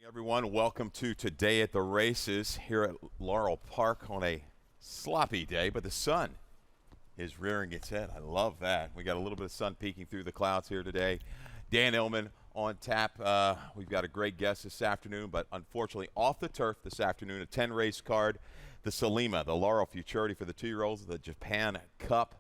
Everyone, welcome to Today at the Races here at Laurel Park on a sloppy day, but the sun is rearing its head. I love that. We got a little bit of sun peeking through the clouds here today. Dan Illman on tap. We've got a great guest this afternoon, but unfortunately off the turf this afternoon, a 10-race card. The Salima, the Laurel Futurity for the 2-year-olds, the Japan Cup,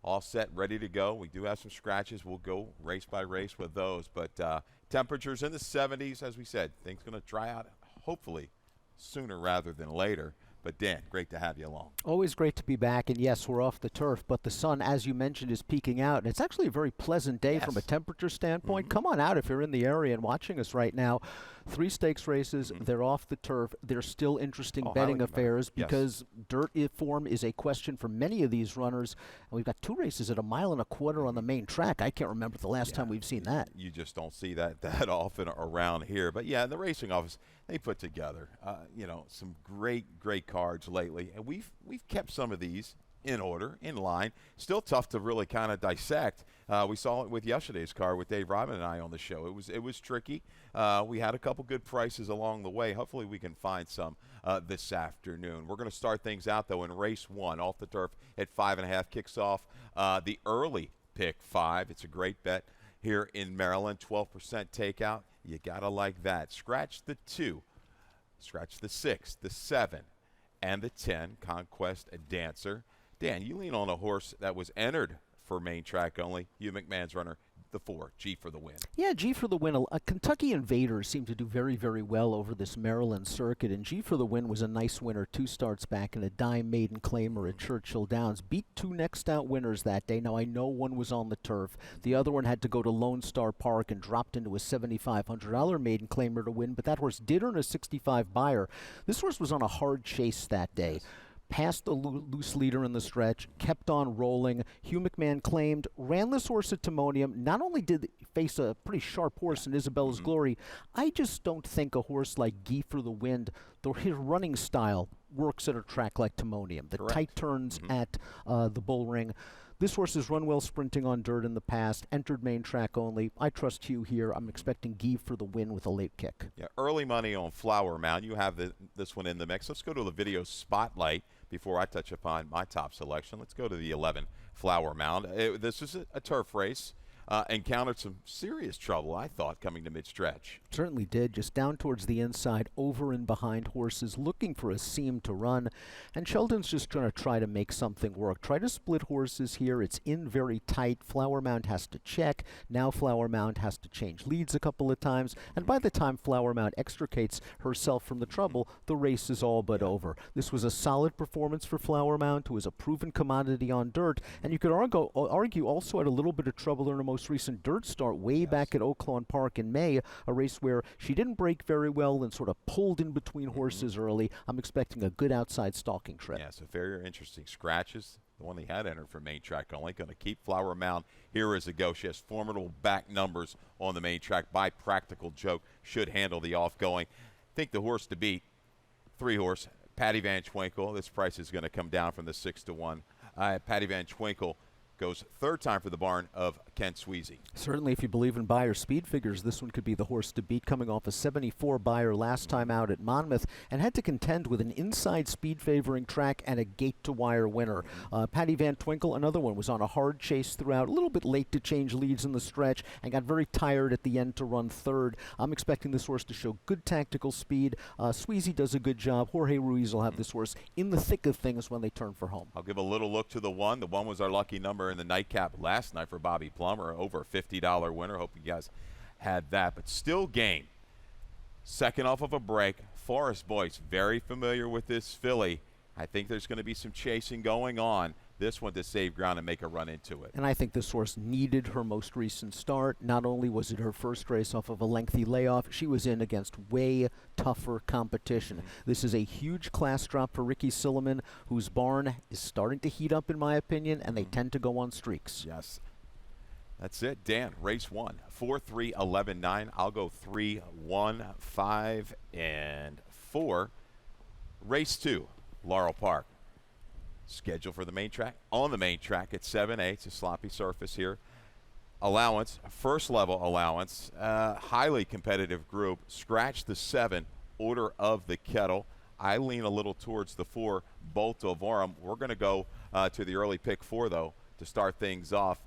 all set, ready to go. We do have some scratches. We'll go race by race with those, but temperatures in the 70s, as we said. Things going to dry out, hopefully, sooner rather than later. But, Dan, great to have you along. Always great to be back, and yes, we're off the turf, but the sun, as you mentioned, is peeking out, and it's actually a very pleasant day from a temperature standpoint. Come on out if you're in the area and watching us right now. 3 stakes races, they're off the turf. They're still interesting betting affairs because dirt form is a question for many of these runners. And we've got 2 races at 1.25 miles on the main track. I can't remember the last time we've seen that. You just don't see that often around here. But, yeah, in the racing office, they put together, some great cards lately, and we've kept some of these in order, in line. Still tough to really kind of dissect. We saw it with yesterday's card with Dave Robin and I on the show. It was tricky. We had a couple good prices along the way. Hopefully we can find some this afternoon. We're going to start things out, though, in race 1 off the turf at 5.5. Kicks off the early pick 5. It's a great bet here in Maryland. 12% takeout. You got to like that. Scratch the 2. Scratch the 6, the 7, and the 10, Conquest Dancer. Dan, you lean on a horse that was entered for main track only. Hugh McMahon's runner, the 4, G for the win. Yeah, G for the win. Kentucky Invaders seem to do very, very well over this Maryland circuit, and G for the win was a nice winner 2 starts back in a dime maiden claimer at Churchill Downs. Beat 2 next out winners that day. Now, I know one was on the turf. The other one had to go to Lone Star Park and dropped into a $7,500 maiden claimer to win, but that horse did earn a $65 buyer. This horse was on a hard chase that day. Passed the loose leader in the stretch, kept on rolling. Hugh McMahon claimed, ran this horse at Timonium. Not only did he face a pretty sharp horse in Isabella's Glory, I just don't think a horse like Gee for the Wind, his running style works at a track like Timonium. The tight turns at the Bull Ring. This horse has run well sprinting on dirt in the past, entered main track only. I trust Hugh here. I'm expecting Gee for the win with a late kick. Yeah, early money on Flower Mound. You have this one in the mix. Let's go to the video spotlight before I touch upon my top selection. Let's go to the 11 Flower Mound. This is a turf race. Encountered some serious trouble, I thought, coming to mid-stretch. Certainly did, just down towards the inside, over and behind horses, looking for a seam to run. And Sheldon's just going to try to make something work. Try to split horses here. It's in very tight. Flower Mound has to check. Now Flower Mound has to change leads a couple of times. And by the time Flower Mound extricates herself from the trouble, the race is all but over. This was a solid performance for Flower Mound, who is a proven commodity on dirt. And you could argue also had a little bit of trouble in her most recent dirt start way back at Oaklawn Park in May, a race where she didn't break very well and sort of pulled in between horses early. I'm expecting a good outside stalking trip. Yeah, so very interesting scratches. The one he had entered for main track only. Going to keep Flower Mound here as a go. She has formidable back numbers on the main track. By practical joke, should handle the off-going. Think the horse to beat, 3 horse, Patty Van Twinkle. This price is going to come down from the 6 to 1. Patty Van Twinkle goes 3rd time for the barn of Ken Sweezy. Certainly, if you believe in buyer speed figures, this one could be the horse to beat, coming off a 74 buyer last time out at Monmouth, and had to contend with an inside speed favoring track and a gate-to-wire winner. Patty Van Twinkle, another one, was on a hard chase throughout, a little bit late to change leads in the stretch, and got very tired at the end to run 3rd. I'm expecting this horse to show good tactical speed. Sweezy does a good job. Jorge Ruiz will have this horse in the thick of things when they turn for home. I'll give a little look to the 1. The 1 was our lucky number in the nightcap last night for Bobby Plummer, over a $50 winner. Hope you guys had that, but still game. Second off of a break. Forest Boyce, very familiar with this filly. I think there's going to be some chasing going on. This one to save ground and make a run into it. And I think this horse needed her most recent start. Not only was it her first race off of a lengthy layoff, she was in against way tougher competition. This is a huge class drop for Ricky Silliman, whose barn is starting to heat up, in my opinion, and they tend to go on streaks. Yes. That's it. Dan, race 1. 4, 3, 11, 9. I'll go 3, 1, 5, and 4. Race 2, Laurel Park. Scheduled for the main track. On the main track at 7A. It's a sloppy surface here. allowance, first level allowance, highly competitive group. Scratch the 7, Order of the Kettle. I lean a little towards the 4, Boltovorum. We're going to go to the early pick 4, though, to start things off.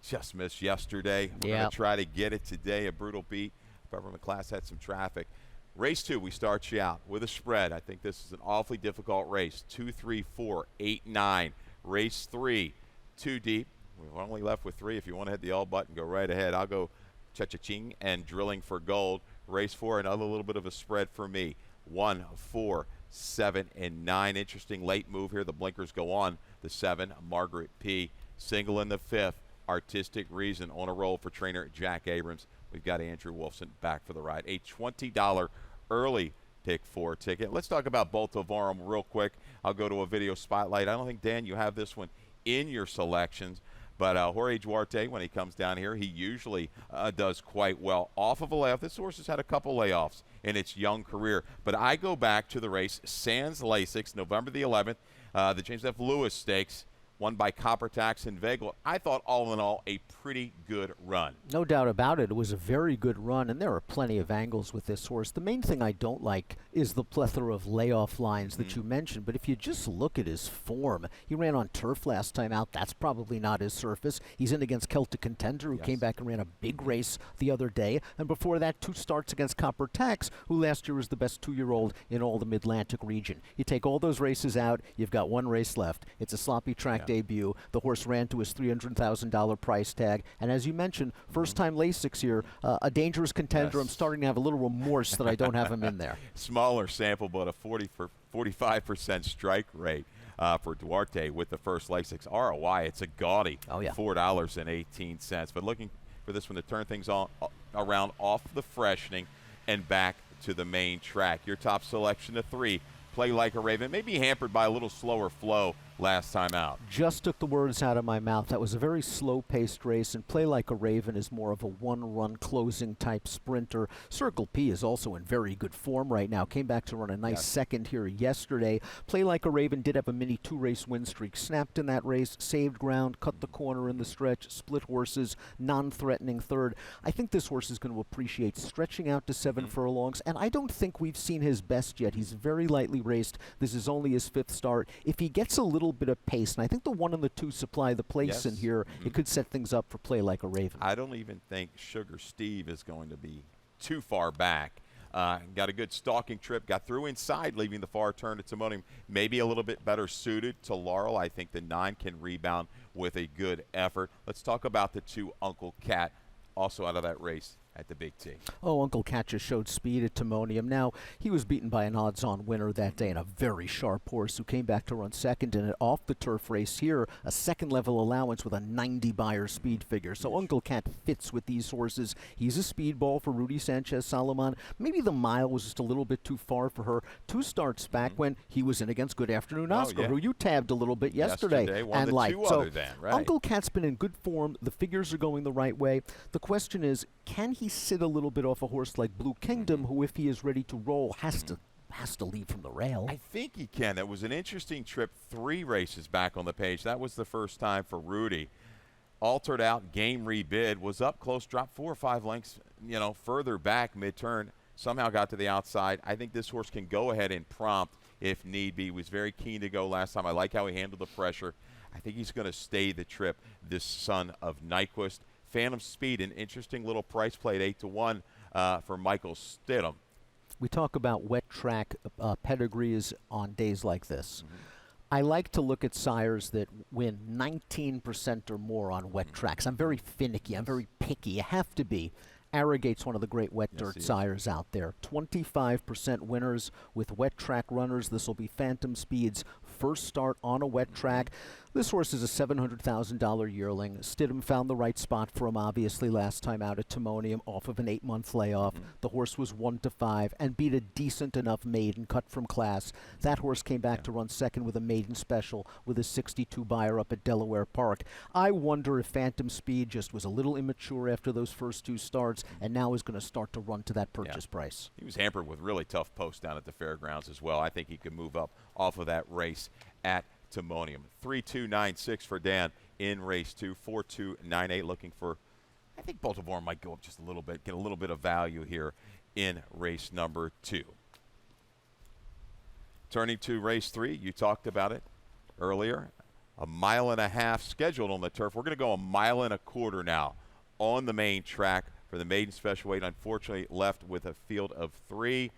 Just missed yesterday. We're going to try to get it today. A brutal beat. Peppermint Class had some traffic. Race 2, we start you out with a spread. I think this is an awfully difficult race. 2, 3, 4, 8, 9. Race 3, 2 deep. We're only left with 3. If you want to hit the all button, go right ahead. I'll go cha-cha-ching and Drilling for Gold. Race 4, another little bit of a spread for me. 1, 4, 7, and 9. Interesting late move here. The blinkers go on. The 7, Margaret P. Single in the 5th. Artistic Reason on a roll for trainer Jack Abrams. We've got Andrew Wolfson back for the ride. A $20 early pick 4 ticket. Let's talk about Boltovorum real quick. I'll go to a video spotlight. I don't think, Dan, you have this one in your selections. But Jorge Duarte, when he comes down here, he usually does quite well. Off of a layoff. This horse has had a couple layoffs in its young career. But I go back to the race, Sands Lasix, November the 11th, the James F. Lewis Stakes, won by Copper Tax and Vagel. I thought, all in all, a pretty good run. No doubt about it. It was a very good run, and there are plenty of angles with this horse. The main thing I don't like is the plethora of layoff lines that you mentioned, but if you just look at his form, he ran on turf last time out. That's probably not his surface. He's in against Celtic Contender, who came back and ran a big race the other day, and before that, 2 starts against Copper Tax, who last year was the best 2-year-old in all the Mid-Atlantic region. You take all those races out, you've got 1 race left. It's a sloppy track debut. The horse ran to his $300,000 price tag. And as you mentioned, first-time Lasix here, a dangerous contender. I'm starting to have a little remorse that I don't have him in there. Smaller sample, but a 45% strike rate for Duarte with the first Lasix ROI. It's a gaudy $4.18. But looking for this one to turn things on around off the freshening and back to the main track. Your top selection of 3, Play Like a Raven, may be hampered by a little slower flow last time out. Just took the words out of my mouth. That was a very slow-paced race, and Play Like a Raven is more of a one-run closing type sprinter. Circle P is also in very good form right now. Came back to run a nice second here yesterday. Play Like a Raven did have a mini 2-race win streak. Snapped in that race, saved ground, cut the corner in the stretch, split horses, non-threatening third. I think this horse is going to appreciate stretching out to 7 furlongs, and I don't think we've seen his best yet. He's very lightly raced. This is only his 5th start. If he gets a little bit of pace, and I think the 1 and the 2 supply the place in here, it could set things up for Play Like a Raven. I don't even think Sugar Steve is going to be too far back. Got a good stalking trip, got through inside, leaving the far turn to Timonium. Maybe a little bit better suited to Laurel. I think the 9 can rebound with a good effort. Let's talk about the 2, Uncle Cat, also out of that race at the Big T. Oh, Uncle Cat just showed speed at Timonium. Now, he was beaten by an odds-on winner that day and a very sharp horse who came back to run second in an off-the-turf race here, a second-level allowance with a 90 Beyer speed figure. So Uncle Cat fits with these horses. He's a speedball for Rudy Sanchez Salomon. Maybe the mile was just a little bit too far for her. 2 starts back when he was in against Good Afternoon Oscar, who you tabbed a little bit yesterday won and the liked. 2 So other than, right. Uncle Cat's been in good form. The figures are going the right way. The question is, can he sit a little bit off a horse like Blue Kingdom, who, if he is ready to roll, has to lead from the rail? I think he can. It was an interesting trip, 3 races back on the page. That was the first time for Rudy. Altered out, game rebid, was up close, dropped 4 or 5 lengths, further back mid-turn, somehow got to the outside. I think this horse can go ahead and prompt if need be. Was very keen to go last time. I like how he handled the pressure. I think he's going to stay the trip, this son of Nyquist. Phantom Speed, an interesting little price play at 8-1 for Michael Stidham. We talk about wet track pedigrees on days like this. I like to look at sires that win 19% or more on wet tracks. I'm very finicky. I'm very picky. You have to be. Arrogate's one of the great wet dirt sires out there. 25% winners with wet track runners. This will be Phantom Speed's first start on a wet track. This horse is a $700,000 yearling. Stidham found the right spot for him, obviously, last time out at Timonium off of an 8-month layoff. The horse was 1-5 and beat a decent enough maiden cut from class. That horse came back to run second with a maiden special with a 62 Beyer up at Delaware Park. I wonder if Phantom Speed just was a little immature after those first 2 starts and now is going to start to run to that purchase price. He was hampered with really tough posts down at the fairgrounds as well. I think he could move up off of that race at Timonium. 3-2-9-6 for Dan in race 2. 4-2-9-8 looking for I think Baltimore might go up just a little bit, get a little bit of value here in race number 2. Turning to race 3, you talked about it earlier. A 1.5 miles scheduled on the turf. We're going to go 1.25 miles now on the main track for the maiden special weight. Unfortunately, left with a field of 3.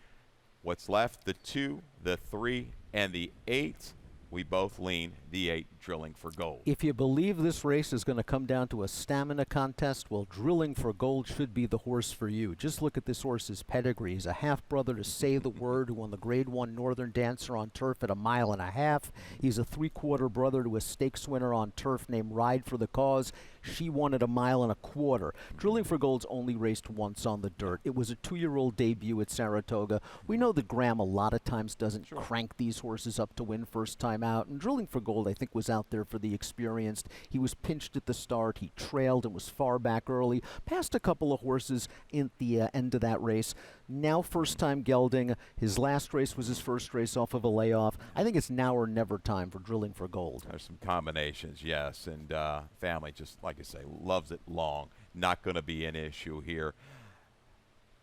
What's left? The 2, the 3, and the 8. We both lean the 8, Drilling for Gold. If you believe this race is going to come down to a stamina contest, well, Drilling for Gold should be the horse for you. Just look at this horse's pedigree. He's a half-brother to Say the Word, who won the Grade 1 Northern Dancer on turf at 1.5 miles. He's a 3/4 brother to a stakes winner on turf named Ride for the Cause. She won at 1.25 miles. Drilling for Gold's only raced once on the dirt. It was a 2-year-old debut at Saratoga. We know that Graham a lot of times doesn't crank these horses up to win first time out, and Drilling for Gold, I think, was out there for the experienced. He was pinched at the start. He trailed and was far back early. Passed a couple of horses in the end of that race. Now first time gelding. His last race was his first race off of a layoff. I think it's now or never time for Drilling for Gold. There's some combinations, yes, and family, just like I say, loves it long. Not going to be an issue here.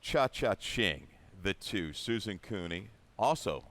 Cha-Cha Ching, the 2, Susan Cooney, also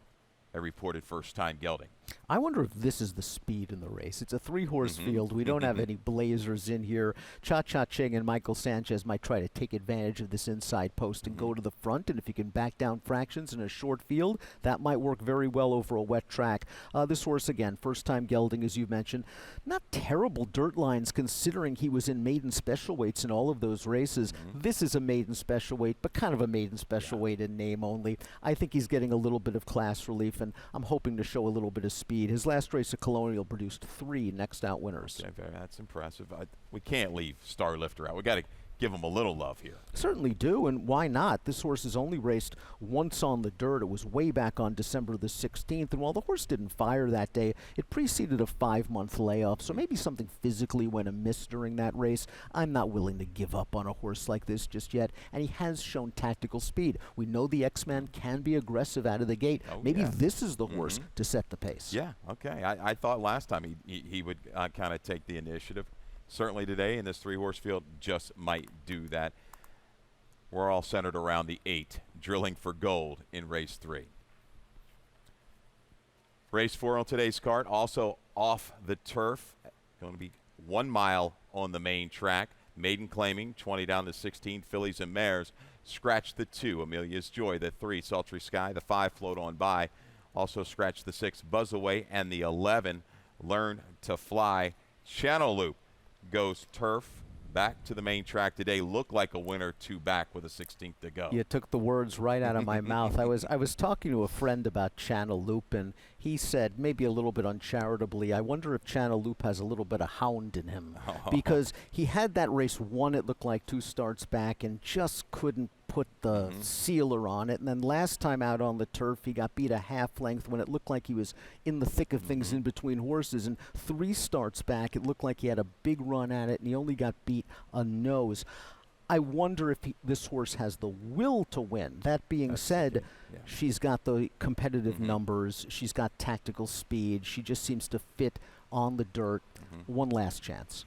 a reported first-time gelding. I wonder if this is the speed in the race. It's a 3-horse field. We don't have any blazers in here. Cha-Cha Ching and Michael Sanchez might try to take advantage of this inside post and go to the front, and if you can back down fractions in a short field, that might work very well over a wet track. This horse, again, first-time gelding, as you mentioned. Not terrible dirt lines considering he was in maiden special weights in all of those races. This is a maiden special weight, but kind of a maiden special weight in name only. I think he's getting a little bit of class relief, and I'm hoping to show a little bit of speed. His last race at Colonial produced 3 next out winners. Okay, that's impressive. We can't leave Star Lifter out. We got to give him a little love here. Certainly do, and why not? This horse has only raced once on the dirt. It was way back on December the 16th, and while the horse didn't fire that day, it preceded a 5-month layoff, so maybe something physically went amiss during that race. I'm not willing to give up on a horse like this just yet, and he has shown tactical speed. We know the X-Man can be aggressive out of the gate. Maybe this is the horse to set the pace. Yeah, okay. I thought last time he would kind of take the initiative. Certainly today in this 3-horse field just might do that. We're all centered around the 8, Drilling for Gold in race 3. Race 4 on today's card, also off the turf. Going to be 1 mile on the main track. Maiden claiming 20 down to 16, fillies and mares. Scratch the 2, Amelia's Joy. The 3, Sultry Sky. The 5, Float On By. Also scratch the 6, Buzz Away. And the 11, Learn to Fly. Channel Loop goes turf back to the main track today. Looked like a winner 2 back with a 16th to go. You took the words right out of my mouth. I was talking to a friend about Channel Loop, and he said, maybe a little bit uncharitably, I wonder if Channel Loop has a little bit of hound in him. Because he had that race won, it looked like 2 starts back, and just couldn't put the sealer on it. And then last time out on the turf, he got beat a half length when it looked like he was in the thick of things in between horses. And 3 starts back, it looked like he had a big run at it, and he only got beat a nose. I wonder if this horse has the will to win. That being said, she's got the competitive numbers. She's got tactical speed. She just seems to fit on the dirt. One last chance.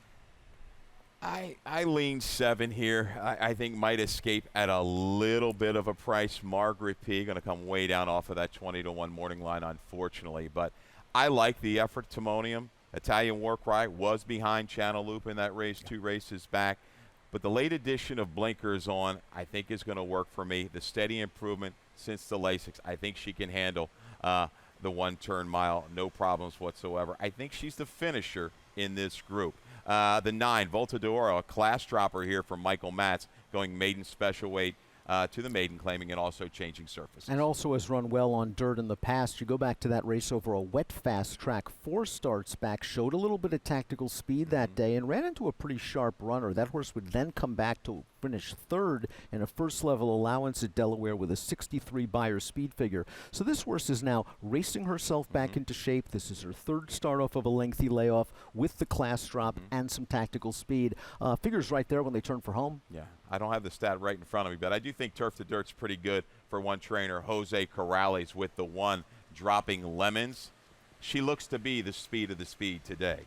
I lean 7 here. I think might escape at a little bit of a price. Margaret P. going to come way down off of that 20-1 morning line, unfortunately. But I like the effort. Timonium, Italian War Cry, was behind Channel Loop in that race 2 races back. But the late addition of Blinkers On, I think, is going to work for me. The steady improvement since the Lasix, I think she can handle the 1-turn mile. No problems whatsoever. I think she's the finisher in this group. The 9, Volta d'Oro, a class dropper here from Michael Matz, going maiden special weight to the maiden claiming and also changing surfaces. And also has run well on dirt in the past. You go back to that race over a wet fast track, 4 starts back, showed a little bit of tactical speed that day and ran into a pretty sharp runner. That horse would then come back to finish 3rd in a first-level allowance at Delaware with a 63 Beyer speed figure. So this horse is now racing herself back into shape. This is her 3rd start off of a lengthy layoff with the class drop and some tactical speed. Figures right there when they turn for home. Yeah, I don't have the stat right in front of me, but I do think Turf to Dirt's pretty good for one trainer. Jose Corrales with the 1, dropping Lemons. She looks to be the speed of the speed today.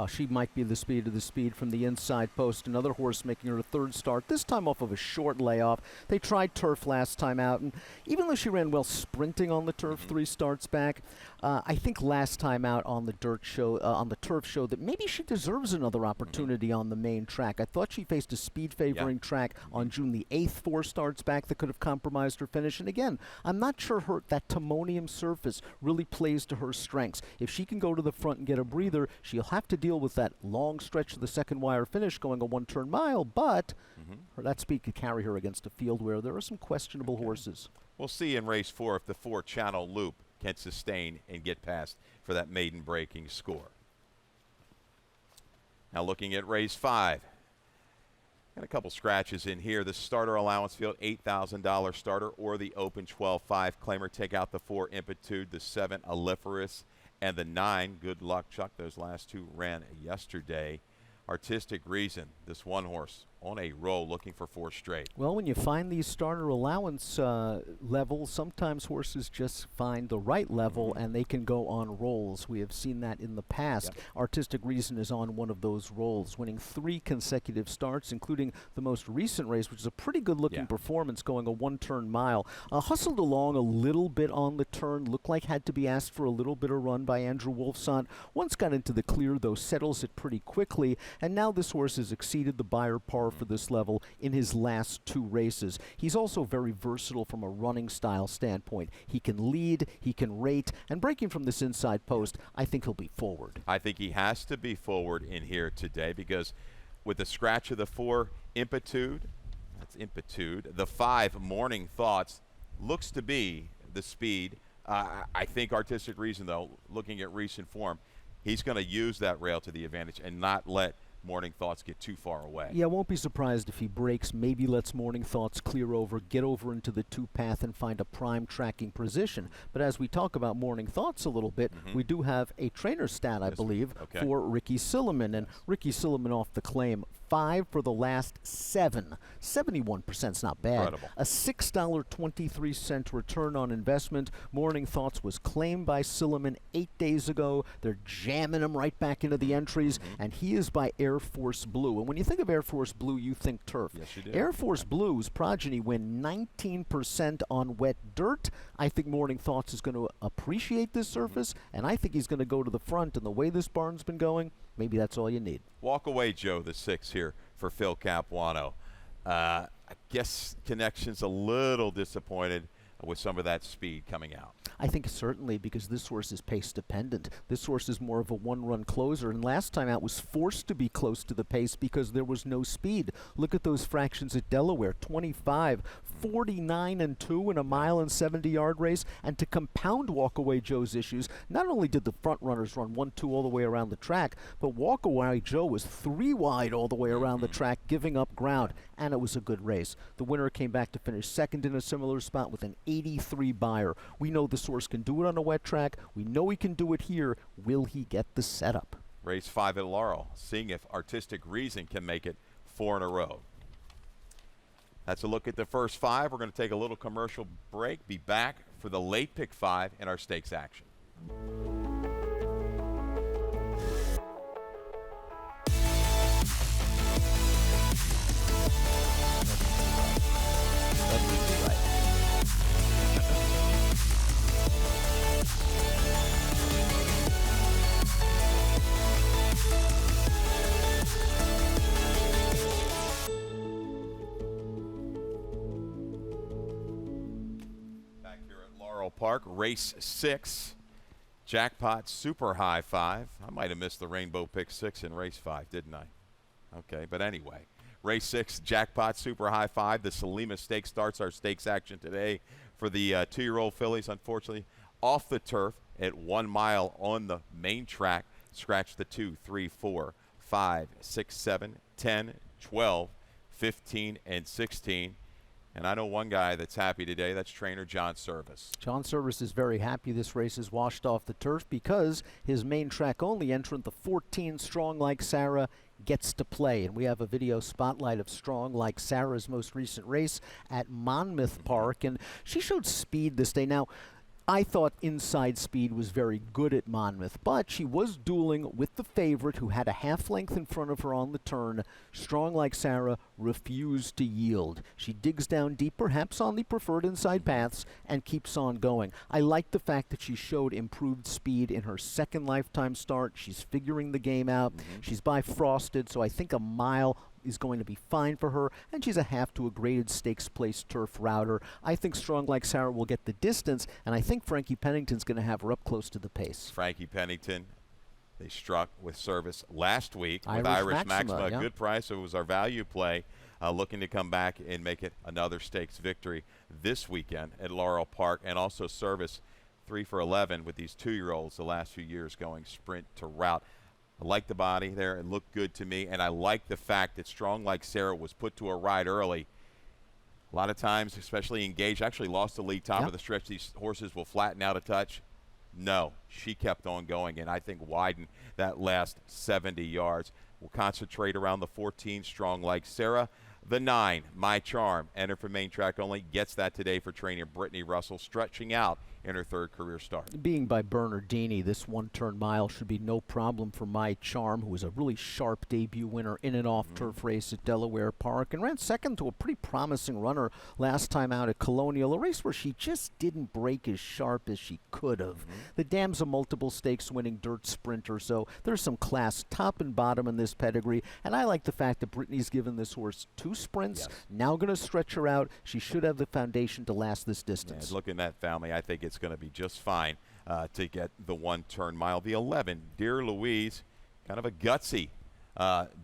She might be the speed of the speed from the inside post. Another horse making her third start, this time off of a short layoff. They tried turf last time out, and even though she ran well sprinting on the turf 3 starts back, I think last time out on the turf show that maybe she deserves another opportunity on the main track. I thought she faced a speed-favoring track on June the 8th, 4 starts back, that could have compromised her finish. And again, I'm not sure that timonium surface really plays to her strengths. If she can go to the front and get a breather, she'll have to deal with that long stretch of the second wire finish going a 1-turn mile, but that speed could carry her against a field where there are some questionable horses. We'll see in race 4 if the 4-channel loop can sustain and get past for that maiden breaking score. Now looking at race 5. Got a couple scratches in here. The starter allowance field, $8,000 starter, or the open 12-5 claimer. Take out the 4 Impetude, the 7 Aliferous, and the 9 Good Luck Chuck. Those last 2 ran yesterday. Artistic Reason, this one horse on a roll, looking for 4 straight. Well, when you find these starter allowance levels, sometimes horses just find the right level and they can go on rolls. We have seen that in the past. Artistic Reason is on one of those rolls, winning 3 consecutive starts, including the most recent race, which is a pretty good-looking performance, going a 1-turn mile. Hustled along a little bit on the turn, looked like had to be asked for a little bit of run by Andrew Wolfson. Once got into the clear, though, settles it pretty quickly, and now this horse has exceeded the Beyer par for this level in his last 2 races. He's also very versatile from a running style standpoint. He can lead, he can rate, and breaking from this inside post, I think he'll be forward. I think he has to be forward in here today, because with the scratch of the 4 Impetude, that's Impetude, the 5 Morning Thoughts looks to be the speed. I think Artistic Reason, though, looking at recent form, he's going to use that rail to the advantage and not let Morning Thoughts get too far away. Yeah, I won't be surprised if he breaks, maybe lets Morning Thoughts clear over, get over into the 2 path and find a prime tracking position. But as we talk about Morning Thoughts a little bit, we do have a trainer stat, I believe, for Ricky Silliman. And Ricky Silliman off the claim, 5 for the last 7. 71% is not bad. Incredible. A $6.23 return on investment. Morning Thoughts was claimed by Silliman 8 days ago. They're jamming him right back into the entries, and he is by Air Force Blue. And when you think of Air Force Blue, you think turf. Yes, you do. Air Force Blue's progeny win 19% on wet dirt. I think Morning Thoughts is going to appreciate this surface, and I think he's going to go to the front. And the way this barn's been going, maybe that's all you need. Walk away, Joe, the 6 here for Phil Capuano. I guess Connection's a little disappointed with some of that speed coming out. I think certainly, because this horse is pace dependent. This horse is more of a one-run closer, and last time out was forced to be close to the pace because there was no speed. Look at those fractions at Delaware, 25, 49 and 2 in a 1.70-yard race. And to compound Walkaway Joe's issues, not only did the front runners run 1-2 all the way around the track, but Walkaway Joe was 3 wide all the way around the track, giving up ground, and it was a good race. The winner came back to finish second in a similar spot with an 83 Beyer. We know this horse can do it on a wet track. We know he can do it here. Will he get the setup? Race 5 at Laurel, seeing if Artistic Reason can make it 4 in a row. That's a look at the first 5. We're going to take a little commercial break. Be back for the late pick 5 in our stakes action. Park, race 6, jackpot super high 5. I might have missed the rainbow pick 6 in race 5, didn't I? Okay, but anyway, race 6, jackpot super high 5. The Salima Stakes starts our stakes action today for the 2-year-old fillies. Unfortunately, off the turf at 1 mile on the main track. Scratch the 2, 3, 4, 5, 6, 7, 10, 12, 15, and 16. And I know one guy that's happy today. That's trainer John Service. John Service is very happy this race is washed off the turf because his main track only entrant, the 14 Strong Like Sarah, gets to play. And we have a video spotlight of Strong Like Sarah's most recent race at Monmouth Park. And she showed speed this day. Now, I thought inside speed was very good at Monmouth, but she was dueling with the favorite who had a half length in front of her on the turn. Strong Like Sarah refused to yield. She digs down deep, perhaps on the preferred inside paths, and keeps on going. I like the fact that she showed improved speed in her second lifetime start. She's figuring the game out. She's by Frosted, so I think a mile is going to be fine for her, and she's a half to a graded stakes place turf router. I think Strong Like Sarah will get the distance, and I think Frankie Pennington's going to have her up close to the pace. Frankie Pennington, they struck with service last week with Irish Maxima. yeah. Good price. So it was our value play, looking to come back and make it another stakes victory this weekend at Laurel Park, and also service 3 for 11 with these 2-year-olds the last few years going sprint to route. I like the body there. It looked good to me. And I like the fact that Strong Like Sarah was put to a ride early. A lot of times, especially engaged, actually lost the lead top of the stretch. These horses will flatten out a touch. No, she kept on going, and I think widened that last 70 yards. We'll concentrate around the 14, Strong Like Sarah. The 9, My Charm, enter for main track only, gets that today for trainer Brittany Russell, stretching out in her third career start. Being by Bernardini, this one-turn mile should be no problem for My Charm, who was a really sharp debut winner in an off-turf race at Delaware Park and ran second to a pretty promising runner last time out at Colonial, a race where she just didn't break as sharp as she could have. The dam's a multiple stakes winning dirt sprinter, so there's some class top and bottom in this pedigree, and I like the fact that Brittany's given this horse 2 sprints, now going to stretch her out. She should have the foundation to last this distance. Looking at that family, I think it's going to be just fine to get the one-turn mile. The 11, Dear Louise, kind of a gutsy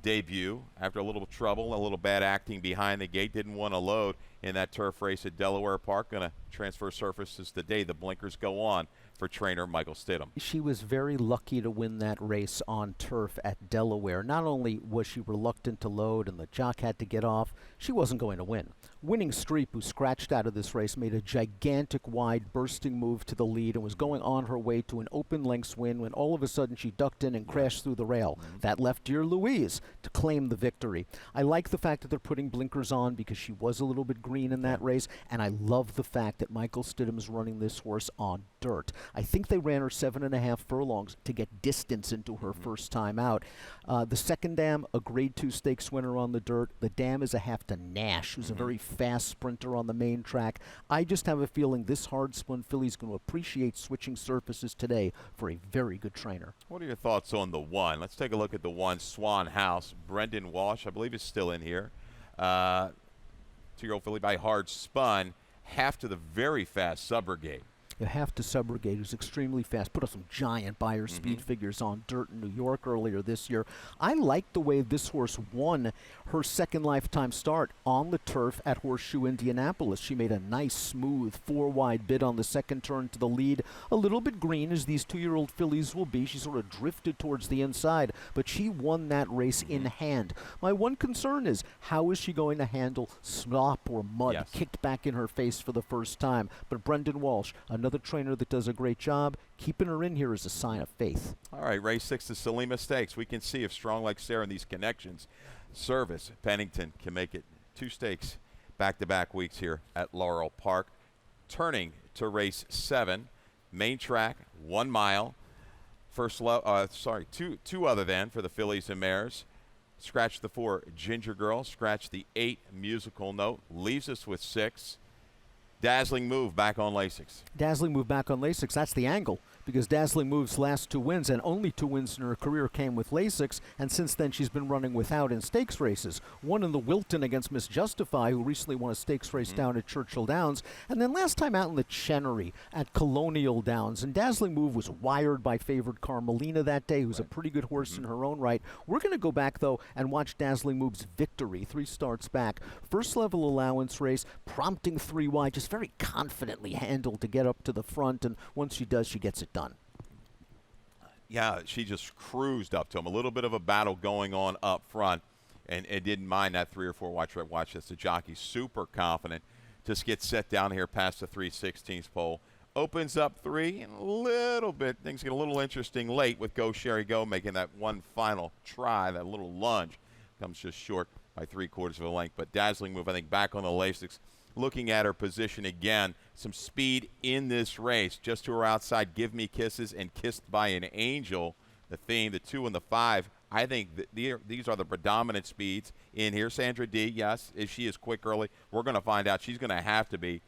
debut after a little trouble, a little bad acting behind the gate. Didn't want to load in that turf race at Delaware Park. Going to transfer surfaces today. The blinkers go on for trainer Michael Stidham. She was very lucky to win that race on turf at Delaware. Not only was she reluctant to load and the jock had to get off, she wasn't going to win. Winning Streep, who scratched out of this race, made a gigantic wide bursting move to the lead and was going on her way to an open lengths win when all of a sudden she ducked in and crashed through the rail. That left Dear Louise to claim the victory. I like the fact that they're putting blinkers on because she was a little bit green in that race, and I love the fact that Michael Stidham is running this horse on dirt. I think they ran her 7.5 furlongs to get distance into her first time out. The second dam, a grade 2 stakes winner on the dirt. The dam is a half to Nash, who's a very fast sprinter on the main track. I just have a feeling this hard-spun filly is going to appreciate switching surfaces today for a very good trainer. What are your thoughts on the 1? Let's take a look at the 1, Swan House. Brendan Walsh, I believe, is still in here. 2-year-old filly by Hard Spun, half to the very fast Subrogate. You have to subrogate, who's extremely fast. Put up some giant buyer speed figures on dirt in New York earlier this year. I like the way this horse won her second lifetime start on the turf at Horseshoe Indianapolis. She made a nice, smooth, 4-wide bid on the second turn to the lead. A little bit green, as these 2-year-old fillies will be. She sort of drifted towards the inside, but she won that race in hand. My one concern is, how is she going to handle slop or mud kicked back in her face for the first time? But Brendan Walsh, another trainer that does a great job. Keeping her in here is a sign of faith. All right, race 6, the Salima Stakes. We can see if Strong Like Sarah and these connections service. Pennington can make it 2 stakes back-to-back weeks here at Laurel Park. Turning to race 7, main track, 1 mile. Two other than for the fillies and mares. Scratch the 4, Ginger Girl. Scratch the 8, Musical Note. Leaves us with 6. Dazzling Move back on Lasix. Dazzling Move back on Lasix. That's the angle, because Dazzling Move's last 2 wins, and only 2 wins in her career, came with Lasix, and since then she's been running without in stakes races. One in the Wilton against Miss Justify, who recently won a stakes race down at Churchill Downs, and then last time out in the Chenery at Colonial Downs. And Dazzling Move was wired by favored Carmelina that day, who's a pretty good horse in her own right. We're going to go back, though, and watch Dazzling Move's victory, 3 starts back. First level allowance race, prompting 3 wide, just very confidently handled to get up to the front, and once she does, she gets it done. Yeah, she just cruised up to him. A little bit of a battle going on up front, and didn't mind that 3 or 4 watch this. The jockey super confident. Just gets set down here past the 3/16 pole. Opens up 3, and a little bit, things get a little interesting late with Go Sherry Go making that one final try, that little lunge. Comes just short by 3/4 of a length. But Dazzling Move, I think, back on the Lasix. looking at her position again, some speed in this race. Just to her outside, Give Me Kisses and Kissed by an Angel. The theme, the 2 and the 5. I think these are the predominant speeds in here. Sandra D, yes, if she is quick early, we're going to find out. She's going to have to be.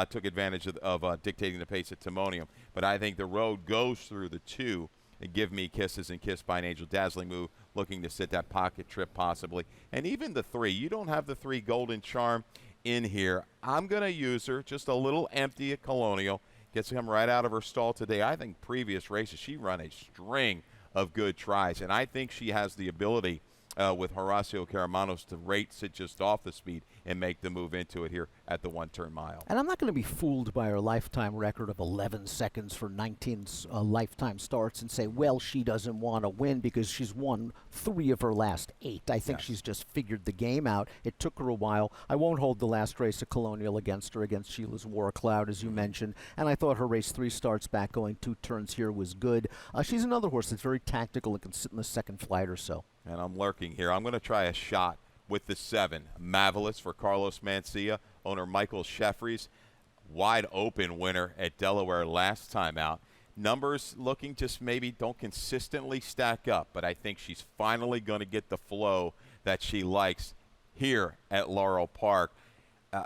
Took advantage of dictating the pace at Timonium. But I think the road goes through the 2 and Give Me Kisses and Kissed by an Angel. Dazzling move, looking to sit that pocket trip possibly. And even the 3. You don't have the 3 Golden Charm in here. I'm going to use her just a little empty at Colonial. Gets him right out of her stall today. I think previous races she run a string of good tries, and I think she has the ability with Horacio Caramanos to sit just off the speed and make the move into it here at the 1-turn mile. And I'm not going to be fooled by her lifetime record of 11 seconds for 19 lifetime starts and say, well, she doesn't want to win because she's won 3 of her last 8. I think she's just figured the game out. It took her a while. I won't hold the last race at Colonial against her, against Sheila's War Cloud, as you mentioned, and I thought her race 3 starts back going 2 turns here was good. She's another horse that's very tactical and can sit in the second flight or so. And I'm lurking here. I'm going to try a shot with the 7. Marvelous for Carlos Mencia, owner Michael Sheffries. Wide open winner at Delaware last time out. Numbers looking just maybe don't consistently stack up, but I think she's finally going to get the flow that she likes here at Laurel Park.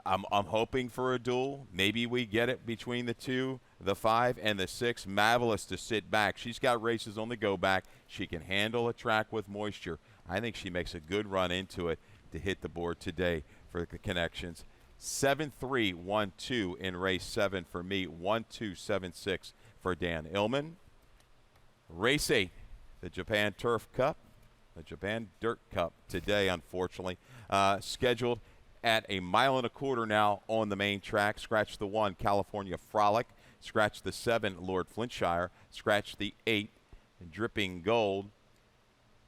I'm hoping for a duel. Maybe we get it between the 2, the 5, and the 6. Marvelous to sit back. She's got races on the go back. She can handle a track with moisture. I think she makes a good run into it to hit the board today for the connections. 7-3-1-2 in race 7 for me. 1-2-7-6 for Dan Illman. Race 8, the Japan Turf Cup, the Japan Dirt Cup today, unfortunately, scheduled at 1.25 miles now on the main track. Scratch the 1, California Frolic. Scratch the 7, Lord Flintshire. Scratch the 8, Dripping Gold.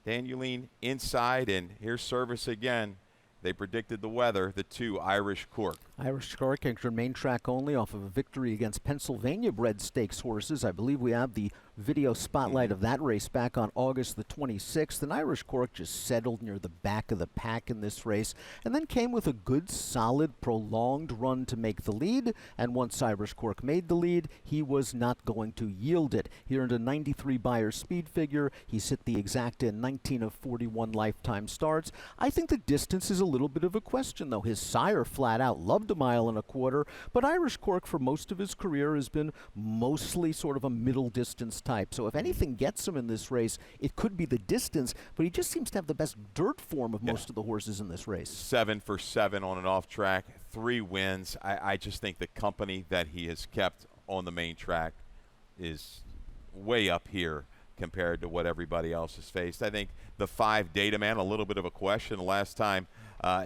Danuline inside, and here's service again. They predicted the weather, the 2, Irish Cork. Irish Cork entered main track only off of a victory against Pennsylvania-bred stakes horses. I believe we have the video spotlight of that race back on August the 26th. And Irish Cork just settled near the back of the pack in this race and then came with a good, solid, prolonged run to make the lead. And once Irish Cork made the lead, he was not going to yield it. He earned a 93 Beyer speed figure. He's hit the exacta in 19 of 41 lifetime starts. I think the distance is a little bit of a question, though. His sire flat out loved 1.25 miles, but Irish Cork for most of his career has been mostly sort of a middle distance type. So if anything gets him in this race, it could be the distance, but he just seems to have the best dirt form of most of the horses in this race. 7 for 7 on an off track, 3 wins. I just think the company that he has kept on the main track is way up here compared to what everybody else has faced. I think the 5, Data Man, a little bit of a question. The last time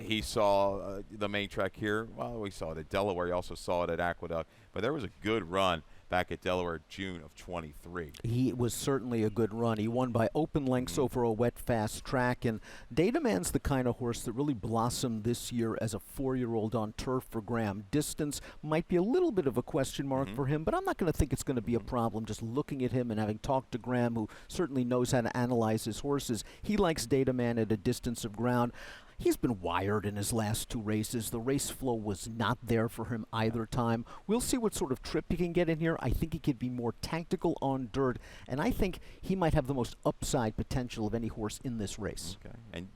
he saw the main track here, well, we saw it at Delaware. He also saw it at Aqueduct. But there was a good run back at Delaware June of 23. He was certainly a good run. He won by open lengths over a wet, fast track. And Dataman's the kind of horse that really blossomed this year as a 4-year-old on turf for Graham. Distance might be a little bit of a question mark for him, but I'm not going to think it's going to be a problem just looking at him and having talked to Graham, who certainly knows how to analyze his horses. He likes Dataman at a distance of ground. He's been wired in his last 2 races. The race flow was not there for him either time. We'll see what sort of trip he can get in here. I think he could be more tactical on dirt, and I think he might have the most upside potential of any horse in this race. Okay, and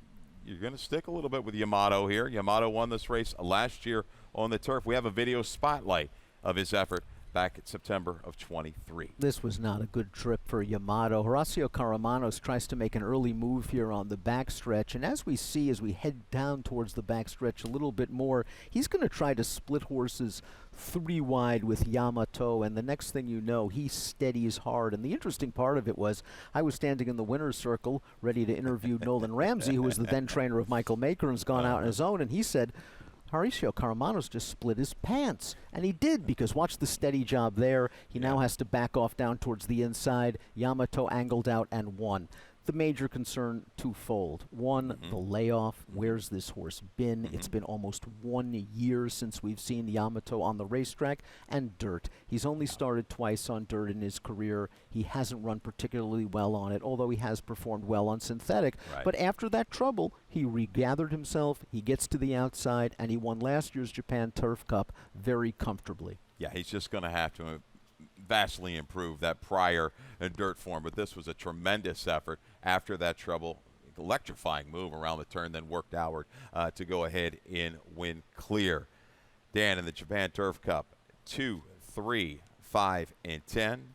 you're going to stick a little bit with Yamato here. Yamato won this race last year on the turf. We have a video spotlight of his effort back in September of 23. This was not a good trip for Yamato. Horacio Caramanos tries to make an early move here on the backstretch, and as we see as we head down towards the backstretch a little bit more, he's going to try to split horses 3 wide with Yamato, and the next thing you know, he steadies hard. And the interesting part of it was I was standing in the winner's circle ready to interview Nolan Ramsey, who was the then trainer of Michael Maker and has gone out on his own, and he said, Horacio Caramanos just split his pants. And he did, because watch the steady job there. He now has to back off down towards the inside. Yamato angled out and won. The major concern twofold. One, the layoff. Where's this horse been? It's been almost 1 year since we've seen Yamato on the racetrack. And dirt. He's only started twice on dirt in his career. He hasn't run particularly well on it, although he has performed well on synthetic. Right. But after that trouble, he regathered himself, he gets to the outside, and he won last year's Japan Turf Cup very comfortably. Yeah, he's just going to have to vastly improve that prior dirt form, but this was a tremendous effort after that trouble. Electrifying move around the turn, then worked outward to go ahead and win clear. Dan, in the Japan Turf Cup, 2, 3, 5, and 10.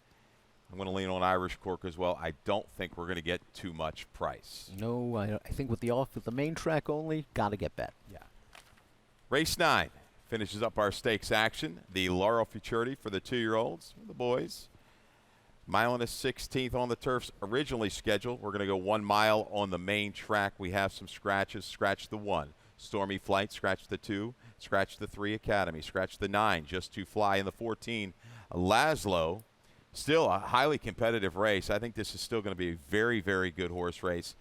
I'm going to lean on Irish Cork as well. I don't think we're going to get too much price. No, I think with the main track only, got to get bet. Yeah. Race 9 finishes up our stakes action. The Laurel Futurity for the 2-year-olds, the boys. Mile and a 16th on the turfs originally scheduled. We're going to go 1 mile on the main track. We have some scratches. Scratch the 1. Stormy Flight, scratch the 2. Scratch the 3 Academy. Scratch the 9, Just to Fly in the 14. Laszlo, still a highly competitive race. I think this is still going to be a very, very good horse race.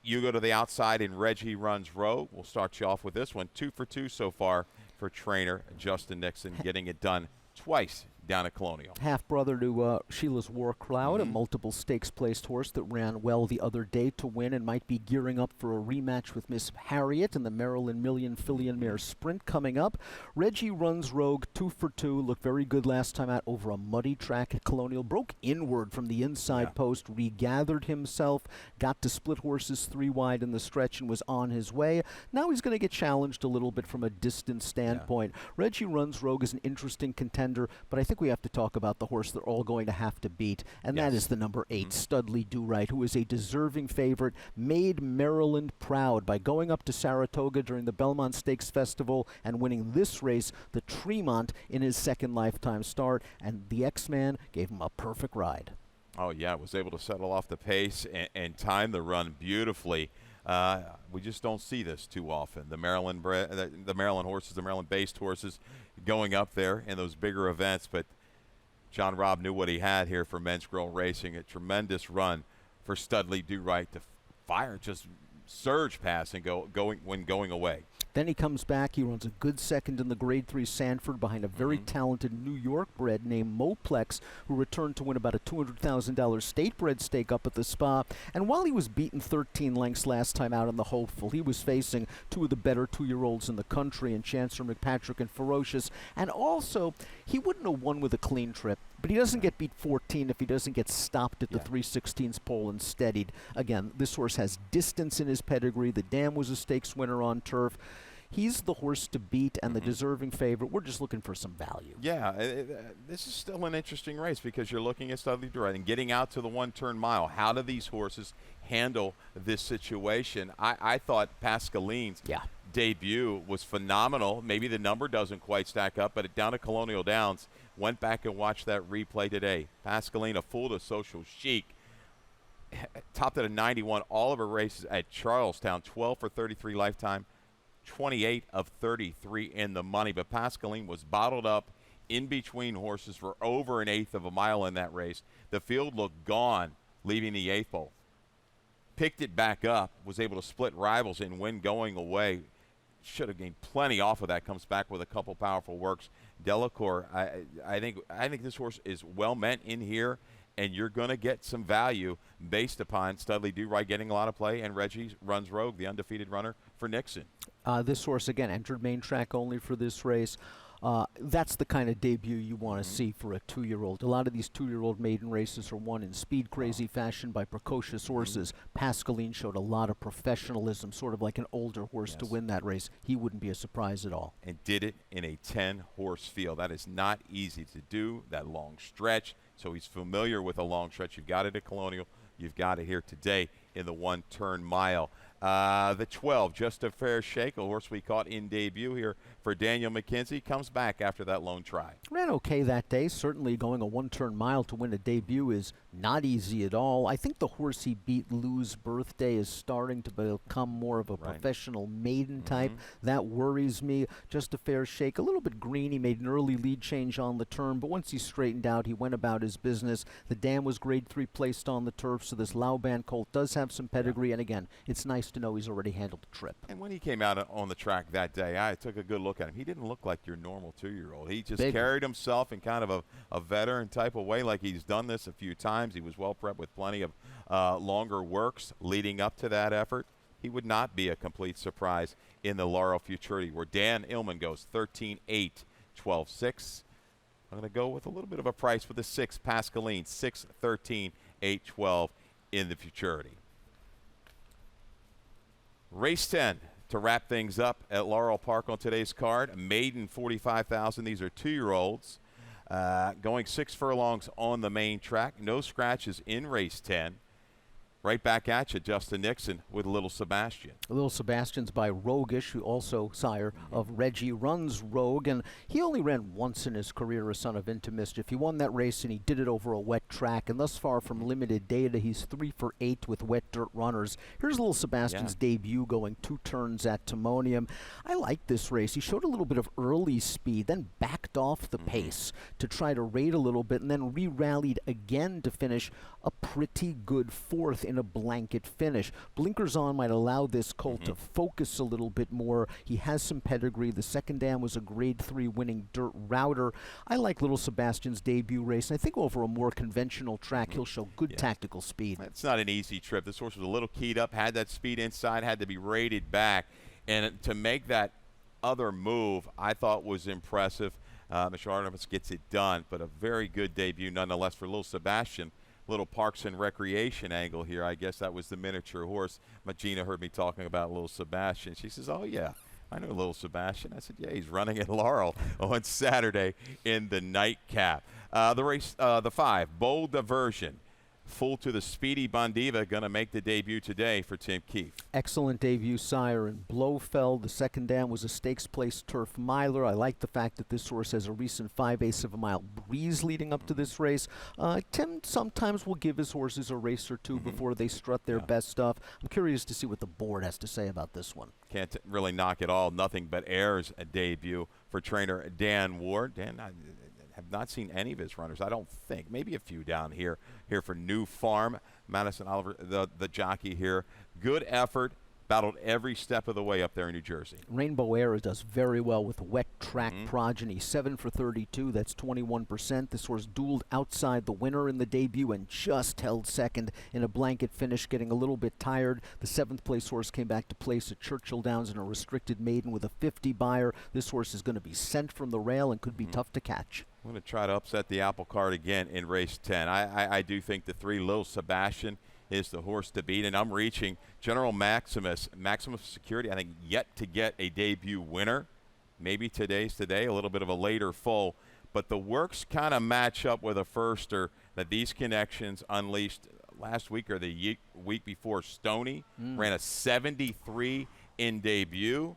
You go to the outside and Reggie runs rogue. We'll start you off with this one. 2 for 2 so far for trainer Justin Nixon, getting it done twice down at Colonial. Half-brother to Sheila's War Cloud, a multiple stakes-placed horse that ran well the other day to win and might be gearing up for a rematch with Miss Harriet in the Maryland Million Filly and Mare Sprint coming up. Reggie runs rogue, 2 for 2, looked very good last time out over a muddy track at Colonial. Broke inward from the inside post, regathered himself, got to split horses 3 wide in the stretch and was on his way. Now he's going to get challenged a little bit from a distance standpoint. Reggie runs rogue is an interesting contender, but I think we have to talk about the horse they're all going to have to beat, and that is the number 8, Studley Do Right, who is a deserving favorite, made Maryland proud by going up to Saratoga during the Belmont Stakes Festival and winning this race, the Tremont, in his second lifetime start, and the X-Man gave him a perfect ride. Oh, yeah, was able to settle off the pace and time the run beautifully. We just don't see this too often. The Maryland horses, the Maryland-based horses going up there in those bigger events, but John Robb knew what he had here for Men's Grill Racing. A tremendous run for Studley Do Right to fire, just surge past and going away. Then he comes back. He runs a good second in the Grade 3 Sanford behind a very talented New York bred named Moplex, who returned to win about a $200,000 state bred stake up at the Spa. And while he was beaten 13 lengths last time out in the Hopeful, he was facing 2 of the better 2-year-olds in the country in Chancellor McPatrick and Ferocious. And also, he wouldn't have won with a clean trip, but he doesn't get beat 14 if he doesn't get stopped at the 3/16 pole and steadied. Again, this horse has distance in his pedigree. The Dam was a stakes winner on turf. He's the horse to beat and the deserving favorite. We're just looking for some value. Yeah, this is still an interesting race because you're looking at Studley Do Right and getting out to the 1-turn mile. How do these horses handle this situation? I thought Pascaline's debut was phenomenal. Maybe the number doesn't quite stack up, but down at Colonial Downs, went back and watched that replay today. Pascaline, a fool to Social Chic, topped at a 91 all of her races at Charlestown, 12 for 33 lifetime. 28 of 33 in the money, but Pascaline was bottled up in between horses for over 1/8 of a mile in that race. The field looked gone leaving the 8th pole. Picked it back up, was able to split rivals and win going away. Should have gained plenty off of that. Comes back with a couple powerful works. Delacour, I think this horse is well meant in here, and you're going to get some value based upon Studley Do Right getting a lot of play, and Reggie runs rogue, the undefeated runner for Nixon. This horse, again, entered main track only for this race. That's the kind of debut you want to see for a 2-year-old. A lot of these 2-year-old maiden races are won in speed-crazy fashion by precocious horses. Pascaline showed a lot of professionalism, sort of like an older horse to win that race. He wouldn't be a surprise at all. And did it in a 10-horse field. That is not easy to do, that long stretch. So he's familiar with a long stretch. You've got it at Colonial. You've got it here today in the 1-turn mile. The 12, Just a Fair Shake, a horse we caught in debut here for Daniel McKenzie, comes back after that lone try. Ran okay that day. Certainly going a one-turn mile to win a debut is not easy at all. I think the horse he beat, Lou's Birthday, is starting to become more of a professional maiden type. That worries me. Just a Fair Shake, a little bit green. He made an early lead change on the turn, but once he straightened out, he went about his business. The dam was grade 3 placed on the turf, so this Lauban colt does have some pedigree, and again, it's nice to know he's already handled the trip. And when he came out on the track that day, I took a good look at him. He didn't look like your normal 2-year-old. He just carried himself in kind of a veteran type of way, like he's done this a few times. He was well prepped with plenty of longer works leading up to that effort. He would not be a complete surprise in the Laurel Futurity, where Dan Illman goes 13-8, 12-6. I'm going to go with a little bit of a price for the 6, Pascaline, 6-13, 8-12 in the Futurity. Race 10 to wrap things up at Laurel Park on today's card. Maiden 45,000. These are 2-year-olds going 6 furlongs on the main track. No scratches in race 10. Right back at you, Justin Nixon with Little Sebastian. Little Sebastian's by Roguish, who also sire of Reggie, runs Rogue, and he only ran once in his career, a son of Into Mischief. He won that race, and he did it over a wet track, and thus far from limited data, he's 3 for 8 with wet dirt runners. Here's Little Sebastian's debut going 2 turns at Timonium. I like this race. He showed a little bit of early speed, then backed off the pace to try to rate a little bit, and then re-rallied again to finish a pretty good 4th in a blanket finish. Blinkers on might allow this colt to focus a little bit more. He has some pedigree. The second dam was a grade 3 winning dirt router. I like Little Sebastian's debut race, and I think over a more conventional track he'll show good tactical speed. It's not an easy trip. This horse was a little keyed up, had that speed inside, had to be rated back, and to make that other move I thought was impressive. Mr. Artemis gets it done, but a very good debut nonetheless for Little Sebastian. Little Parks and Recreation angle here. I guess that was the miniature horse. Magina heard me talking about Little Sebastian. She says, oh, yeah, I know Little Sebastian. I said, yeah, he's running at Laurel on Saturday in the nightcap. The race, the 5, Bold Diversion. Full to the Speedy Bondiva, going to make the debut today for Tim Keefe. Excellent debut, sire, in Blofeld. The second dam was a stakes place turf miler. I like the fact that this horse has a recent 5/8 of a mile breeze leading up to this race. Tim sometimes will give his horses a race or two before they strut their best stuff. I'm curious to see what the board has to say about this one. Can't really knock it all. Nothing but airs a debut for trainer Dan Ward. Dan, I have not seen any of his runners, I don't think. Maybe a few down here for New Farm. Madison Oliver, the jockey here. Good effort. Battled every step of the way up there in New Jersey. Rainbow Air does very well with wet track progeny. 7 for 32, that's 21%. This horse dueled outside the winner in the debut and just held second in a blanket finish, getting a little bit tired. The 7th place horse came back to place at Churchill Downs in a restricted maiden with a 50 buyer. This horse is going to be sent from the rail and could be tough to catch. I'm going to try to upset the apple cart again in race 10. I do think the 3, Little Sebastian, is the horse to beat, and I'm reaching General Maximus Security. I think yet to get a debut winner. Maybe today's today, a little bit of a later full, but the works kind of match up with a firster that these connections unleashed last week or the week before. Stoney ran a 73 in debut.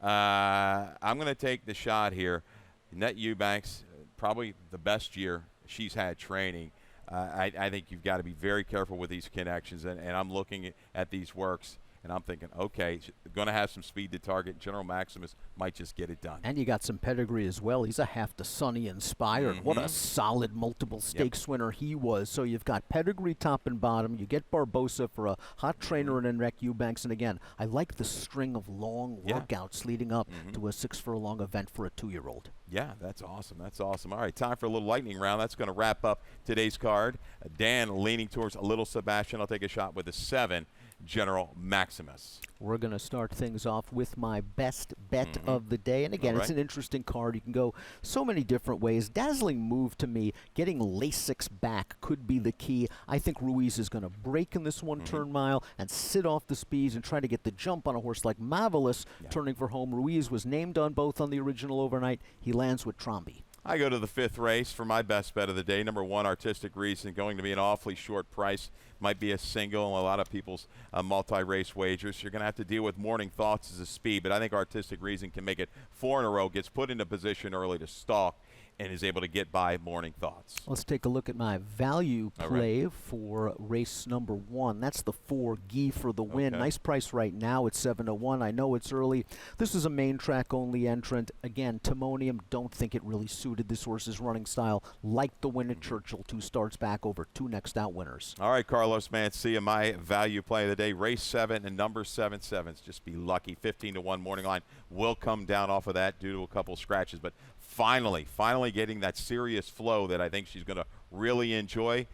I'm going to take the shot here. Annette Eubanks, probably the best year she's had training. I think you've got to be very careful with these connections, and I'm looking at these works, and I'm thinking, okay, going to have some speed to target. General Maximus might just get it done. And you got some pedigree as well. He's a half the Sonny inspired. What a solid multiple stakes winner he was. So you've got pedigree top and bottom. You get Barbosa for a hot trainer and Enrique Eubanks. And again, I like the string of long workouts leading up to a 6 furlong event for a 2-year-old. Yeah, that's awesome. That's awesome. All right, time for a little lightning round. That's going to wrap up today's card. Dan leaning towards a Little Sebastian. I'll take a shot with the 7, General Maximus. We're going to start things off with my best bet of the day. And again, it's an interesting card. You can go so many different ways. Dazzling move to me. Getting Lasix back could be the key. I think Ruiz is going to break in this one-turn mile and sit off the speeds and try to get the jump on a horse like Marvelous turning for home. Ruiz was named on both on the original overnight. He lands with Trombi. I go to the 5th race for my best bet of the day. Number 1, Artistic Reason, going to be an awfully short price. Might be a single and a lot of people's multi-race wagers. You're going to have to deal with Morning Thoughts as a speed, but I think Artistic Reason can make it 4 in a row, gets put into position early to stalk, and is able to get by Morning Thoughts. Let's take a look at my value All play for race number 1. That's the 4 Gee for the win. Okay. Nice price right now at 7-1. I know it's early. This is a main track only entrant. Again, Timonium, don't think it really suited this horse's running style. Like the win at Churchill, 2 starts back over 2 next out winners. All right, Carlos Mancia, my value play of the day, race 7 and number 7/7s. Just be lucky. 15-1 morning line will come down off of that due to a couple scratches, but finally getting that serious flow that I think she's going to really enjoy.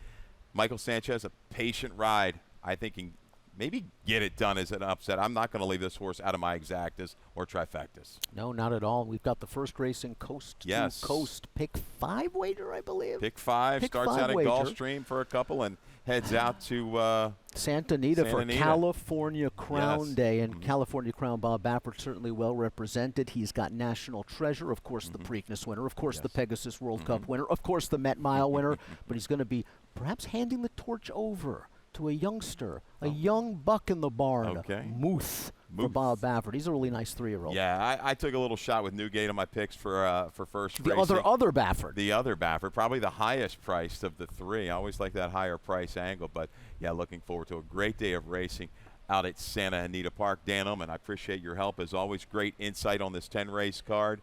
Michael Sanchez, a patient ride. I think he can maybe get it done as an upset. I'm not going to leave this horse out of my exactas or trifectas. No, not at all. We've got the first race in Coast to Coast. Pick 5 wager, I believe. Pick 5 starts out at Gulfstream for a couple and heads out to Santa Anita for California Crown Day. And Mm-hmm. California Crown, Bob Baffert certainly well represented. He's got National Treasure, of course, the Preakness winner, of course, the Pegasus World Cup winner, of course, the Met Mile winner. But he's going to be perhaps handing the torch over to a youngster, a young buck in the barn, Muth. For Bob Baffert. He's a really nice 3-year-old. Yeah, I took a little shot with Newgate on my picks for first the racing. other Baffert. The other Baffert, probably the highest priced of the 3. I always like that higher price angle, but yeah, looking forward to a great day of racing out at Santa Anita Park. Dan Oman, I appreciate your help as always. Great insight on this 10-race card.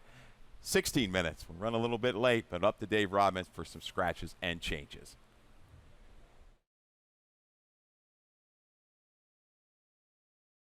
16 minutes. We'll run a little bit late, but up to Dave Rodman for some scratches and changes.